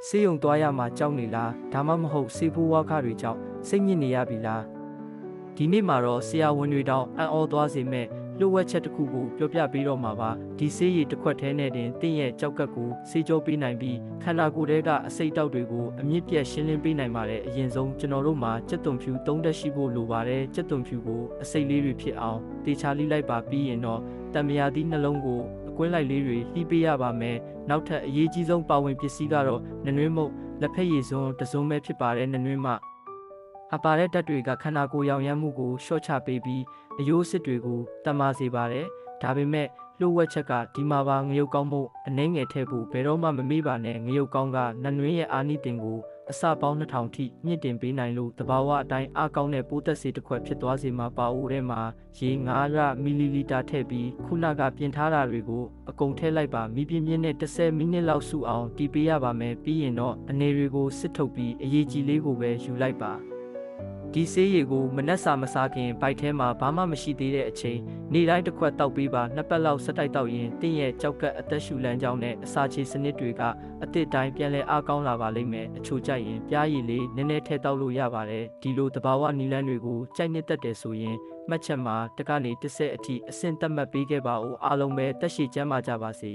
ဆေးရုံသွားရမှာကြောက်နေလားဒါမှမဟုတ်ဆေးဖိုးဝါခတွေကြောင့်စိတ်ညစ်နေရပြီလားဒီနေ့မှာတော့ဆရာဝန်တွေတောင်အံ့ဩသွားစေမဲ့လှုပ်ဝက်ချက်တစ်ခုကိုပြောပြပေးတော့မှာပါဒီဆေးရည်တစ်ခွက်ထဲနဲ့တင်တင့်ရဲ့ကြောက်ကပ်ကိုဆေးကြောပေးနိုင်ပြီးခန္ဓာကိုယ်ထဲကအဆိပ်တောက်တွေကိုအမြင့်ပြတ်ရှင်းလင်းပေးနိုင်ပါတယ်အရင်ဆုံးကျွန်တော်တို့မှာကြက်သွန်ဖြူ3တက်ရှိဖို့လိုပါတယ်ကြက်သွန်ဖြူကိုအဆိပ်လေးတွေဖြစ်အောင်တေချာလိလိုက်ပါပြီးရင်တော့တံမြာသီးနှလုံးကိုအကွင်းလိုက်လေးတွေလှီးပေးရပါမယ်နောက်ထပ်အရေးကြီးဆုံးပါဝင်ပစ္စည်းကတော့နနွေးမုတ်လက်ဖက်ရည်စွန်းတစုံပဲဖြစ်ပါတယ်နနွေးမအပါတဲ့ဓာတ်တွေကခန္ဓာကိုယ်ရောင်ရမ်းမှုကိုလျှော့ချပေးပြီးအယိုးစစ်တွေကိုတမာစေပါတယ်ဒါပေမဲ့လှုပ်ဝက်ချက်ကဒီမှာပါငရုတ်ကောင်းမှုအနှဲငယ်ထည့်ဖို့ဘယ်တော့မှမမေ့ပါနဲ့ငရုတ်ကောင်းကနနွေးရဲ့အာနိသင်ကိုအစပေါင်း2000ထိမြင့်တင်ပေးနိုင်လို့တဘာဝအတိုင်းအားကောင်းတဲ့ပိုးသက်ဆေးတစ်ခွက်ဖြစ်သွားစေမှာပါဦးထဲမှာရေ900မီလီလီတာထည့်ပြီးခုနကပြင်ထားတာတွေကိုအကုန်ထည့်လိုက်ပါမိပြင်းပြင်းနဲ့10မိနစ်လောက်စုအောင်တီးပေးရပါမယ်ပြီးရင်တော့အနေတွေကိုစစ်ထုတ်ပြီးအရေးကြီးလေးကိုပဲယူလိုက်ပါဒီဆေးရည်ကိုမနက်စာမစားခင်ဘိုက်ထဲမှာဘာမှမရှိသေးတဲ့အချိန်နေ့တိုင်းတစ်ခွက်တောက်ပေးပါနှစ်ပတ်လောက်ဆက်တိုက်တောက်ရင်တင့်ရဲ့ကြောက်ကပ်အသက်ရှူလမ်းကြောင်းနဲ့အစာချေစနစ်တွေကအသစ်တိုင်းပြန်လဲအားကောင်းလာပါလိမ့်မယ်အချို့ကြိုက်ရင်ပြားရည်လေးနည်းနည်းထည့်တောက်လို့ရပါတယ်ဒီလိုတဘာဝနီလန်းတွေကိုကြိုက်နှစ်သက်တယ်ဆိုရင်မှတ်ချက်မှာတကနေ10အထိအဆင့်သတ်မှတ်ပေးခဲ့ပါဦးအားလုံးပဲတက်ရှိကျမ်းမာကြပါစေ